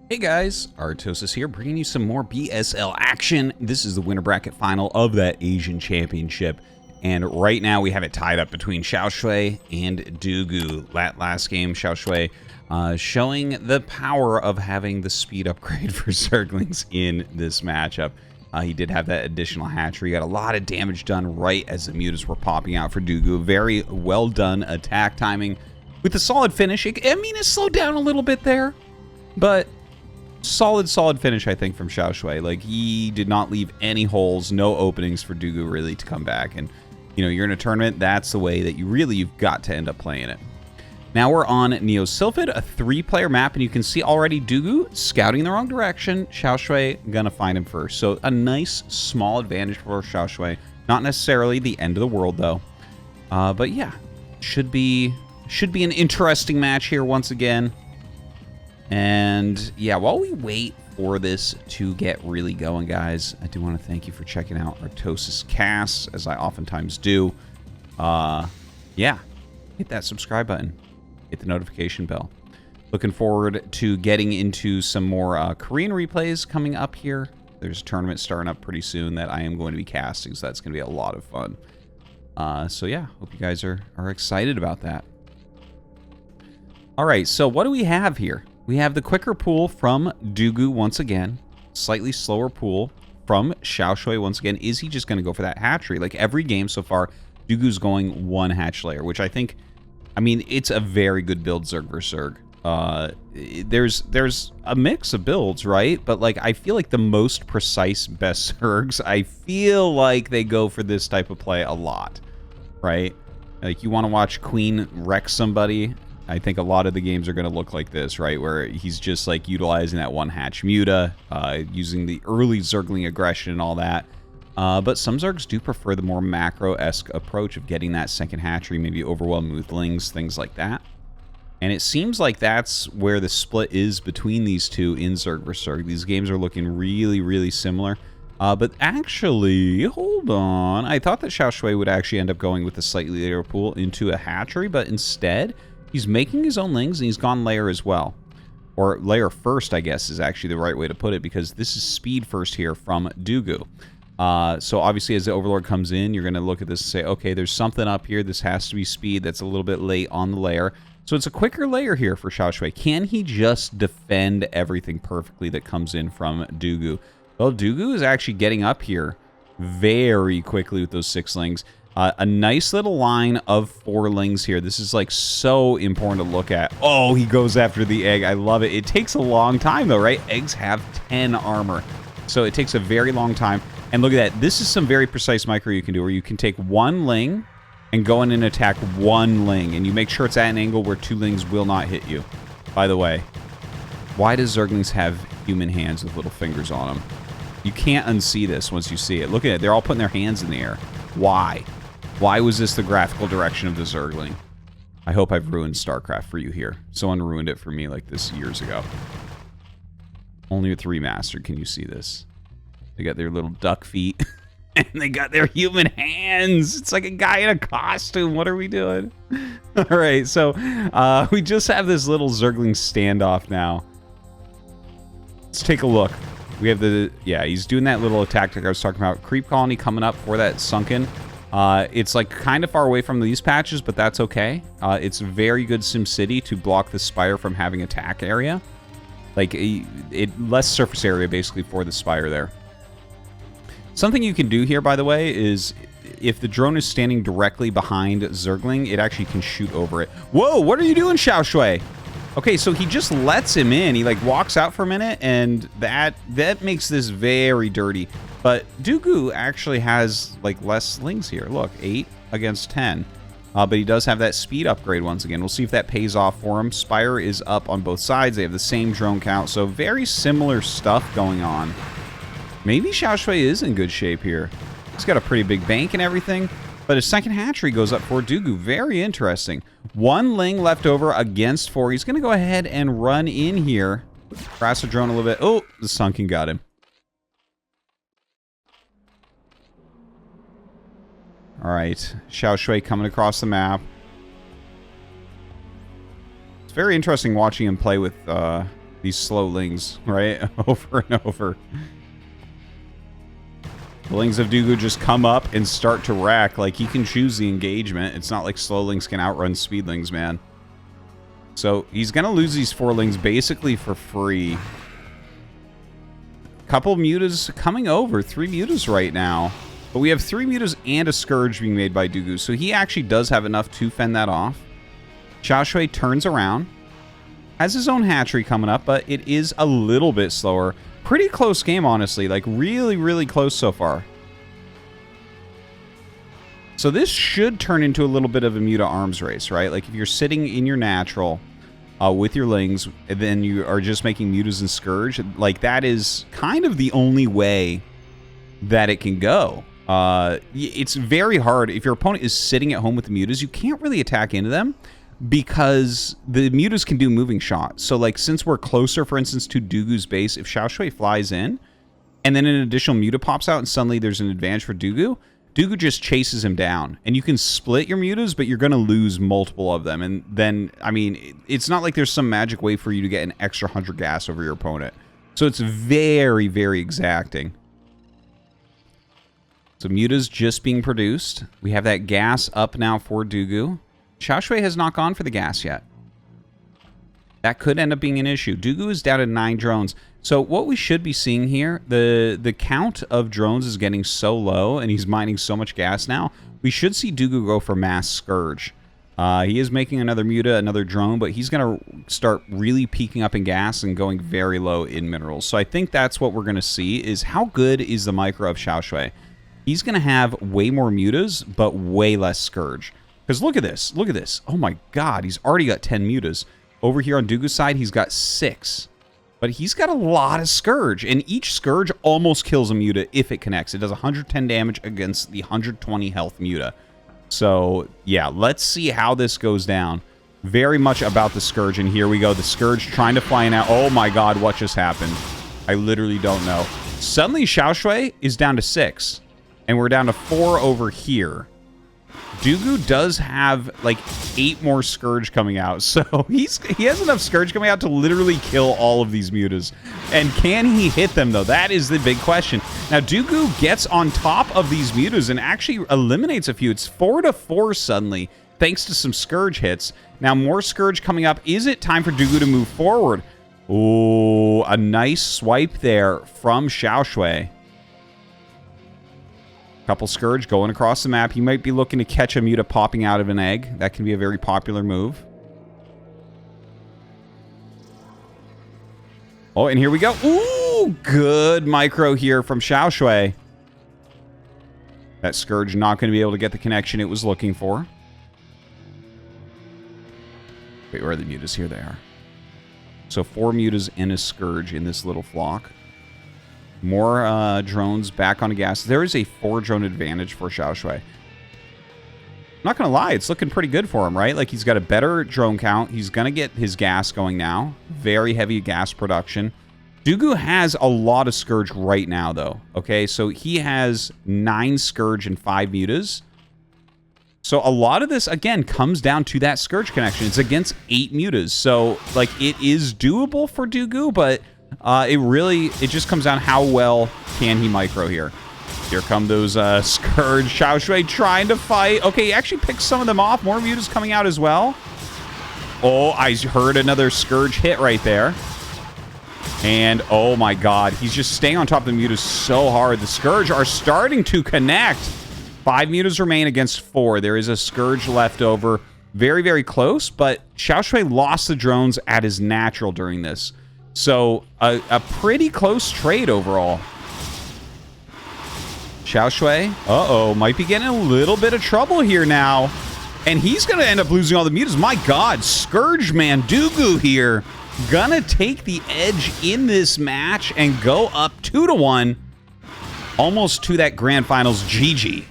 Hey guys, Artosis here, bringing you some more BSL action. This is the winner bracket final of that Asian Championship, and right now we have it tied up between XiaoShuai and DuGu. That last game, XiaoShuai showing the power of having the speed upgrade for Zerglings in this matchup. He did have that additional hatchery, got a lot of damage done right as the mutas were popping out for DuGu. Very well done attack timing with a solid finish. I mean, it slowed down a little bit there, but solid finish, I think, from XiaoShuai. Like, he did not leave any holes, no openings for DuGu really to come back. And, you know, you're in a tournament, that's the way that you've got to end up playing it. Now we're on Neo-Sylphid, a 3-player map, and you can see already DuGu scouting the wrong direction. XiaoShuai gonna find him first. So a nice small advantage for XiaoShuai. Not necessarily the end of the world though. But yeah, should be an interesting match here once again. And yeah, while we wait for this to get really going, guys, I do want to thank you for checking out ArtosisCasts, as I oftentimes do. Yeah, hit that subscribe button, hit the notification bell. Looking forward to getting into some more Korean replays coming up here. There's a tournament starting up pretty soon that I am going to be casting, so that's going to be a lot of fun. So yeah, hope you guys are excited about that. All right, so what do we have here? We have the quicker pool from DuGu once again. Slightly slower pool from XiaoShuai once again. Is he just going to go for that hatchery? Like every game so far, DuGu's going 1 hatch layer, which I think, I mean, it's a very good build Zerg versus Zerg. There's a mix of builds, right? But like, I feel like the most precise best Zergs, I feel like they go for this type of play a lot, right? Like you want to watch Queen wreck somebody. I think a lot of the games are going to look like this, right? Where he's just like utilizing that 1 hatch muta, using the early Zergling aggression and all that. But some Zergs do prefer the more macro-esque approach of getting that second hatchery, maybe overwhelm Moothlings, things like that. And it seems like that's where the split is between these two in Zerg vs. Zerg. These games are looking really similar. But actually, hold on. I thought that XiaoShuai would actually end up going with a slightly later pool into a hatchery, but instead he's making his own lings, and he's gone layer as well. Or layer first, I guess, is actually the right way to put it, because this is speed first here from DuGu. So obviously, as the Overlord comes in, you're going to look at this and say, okay, there's something up here. This has to be speed. That's a little bit late on the layer. So it's a quicker layer here for XiaoShuai. Can he just defend everything perfectly that comes in from DuGu? Well, DuGu is actually getting up here very quickly with those 6 lings. A nice little line of 4 lings here. This is like so important to look at. Oh, he goes after the egg. I love it. It takes a long time though, right? Eggs have 10 armor. So it takes a very long time. And look at that. This is some very precise micro you can do where you can take 1 ling and go in and attack 1 ling. And you make sure it's at an angle where 2 lings will not hit you. By the way, why does Zerglings have human hands with little fingers on them? You can't unsee this once you see it. Look at it. They're all putting their hands in the air. Why? Why was this the graphical direction of the Zergling? I hope I've ruined StarCraft for you here. Someone ruined it for me like this years ago. Only with Remastered can you see this. They got their little duck feet, and they got their human hands. It's like a guy in a costume. What are we doing? All right, so we just have this little Zergling standoff now. Let's take a look. We have the, yeah, he's doing that little tactic I was talking about. Creep colony coming up for that sunken. It's like kind of far away from these patches, but that's okay. It's very good SimCity to block the Spire from having attack area. Like, less surface area basically for the Spire there. Something you can do here, by the way, is if the drone is standing directly behind Zergling, it actually can shoot over it. Whoa, what are you doing, XiaoShuai? Okay, so he just lets him in. He like walks out for a minute, and that makes this very dirty. But DuGu actually has like less lings here. Look, 8 against 10. But he does have that speed upgrade once again. We'll see if that pays off for him. Spire is up on both sides. They have the same drone count, so very similar stuff going on. Maybe XiaoShuai is in good shape here. He's got a pretty big bank and everything. But his second hatchery goes up for DuGu. Very interesting. 1 ling left over against 4. He's going to go ahead and run in here. Harass the drone a little bit. Oh, the sunken got him. All right. XiaoShuai coming across the map. It's very interesting watching him play with These slow lings, right? Over and over. The lings of DuGu just come up and start to rack. Like, he can choose the engagement. It's not like slow lings can outrun speed lings, man. So, he's going to lose these 4 lings basically for free. Couple mutas coming over. 3 mutas right now. But we have 3 mutas and a Scourge being made by DuGu. So, he actually does have enough to fend that off. XiaoShuai turns around. Has his own hatchery coming up, but it is a little bit slower. Pretty close game, honestly. Like, really, really close so far. So this should turn into a little bit of a muta arms race, right? Like, if you're sitting in your natural with your lings, and then you are just making mutas and Scourge, like, that is kind of the only way that it can go. It's very hard. If your opponent is sitting at home with the mutas, you can't really attack into them, because the mutas can do moving shots. So, like, since we're closer, for instance, to DuGu's base, if XiaoShuai flies in, and then an additional muta pops out, and suddenly there's an advantage for DuGu, DuGu just chases him down. And you can split your mutas, but you're going to lose multiple of them. And then, I mean, it's not like there's some magic way for you to get an extra 100 gas over your opponent. So it's very, very exacting. So mutas just being produced. We have that gas up now for DuGu. XiaoShuai has not gone for the gas yet. That could end up being an issue. DuGu is down to 9 drones. So what we should be seeing here, the count of drones is getting so low, and he's mining so much gas now, we should see DuGu go for mass Scourge. He is making another muta, another drone, but he's going to start really peaking up in gas and going very low in minerals. So I think that's what we're going to see, is how good is the micro of XiaoShuai. He's going to have way more mutas, but way less Scourge. Because look at this. Look at this. Oh my god, he's already got 10 mutas. Over here on DuGu's side, he's got 6. But he's got a lot of Scourge. And each Scourge almost kills a muta if it connects. It does 110 damage against the 120 health muta. So, yeah, let's see how this goes down. Very much about the Scourge. And here we go. The Scourge trying to fly in out. Oh my god, what just happened? I literally don't know. Suddenly, XiaoShuai is down to 6. And we're down to 4 over here. DuGu does have, like, 8 more Scourge coming out. So he has enough Scourge coming out to literally kill all of these mutas. And can he hit them, though? That is the big question. Now, DuGu gets on top of these mutas and actually eliminates a few. It's 4-4 suddenly, thanks to some Scourge hits. Now, more Scourge coming up. Is it time for DuGu to move forward? Oh, a nice swipe there from XiaoShuai. Couple Scourge going across the map. He might be looking to catch a muta popping out of an egg. That can be a very popular move. Oh, and here we go. Ooh, good micro here from XiaoShuai. That Scourge not going to be able to get the connection it was looking for. Wait, where are the mutas? Here they are. So 4 mutas and a Scourge in this little flock. More drones back on the gas. There is a 4-drone advantage for XiaoShuai. I'm not going to lie. It's looking pretty good for him, right? Like, he's got a better drone count. He's going to get his gas going now. Very heavy gas production. DuGu has a lot of Scourge right now, though. Okay, so he has 9 Scourge and 5 mutas. So a lot of this, again, comes down to that Scourge connection. It's against 8 mutas. So, like, it is doable for DuGu, but... it just comes down how well can he micro here. Here come those Scourge. XiaoShuai trying to fight. Okay, he actually picks some of them off. More mutas coming out as well. Oh, I heard another Scourge hit right there. And oh my god, he's just staying on top of the mutas so hard. The Scourge are starting to connect. 5 mutas remain against 4. There is a Scourge left over. Very, very close, but XiaoShuai lost the drones at his natural during this. So, a pretty close trade overall. XiaoShuai, uh-oh, might be getting a little bit of trouble here now. And he's going to end up losing all the mutas. My god, Scourge man, DuGu here. Gonna take the edge in this match and go up 2-1. Almost to that Grand Finals. GG.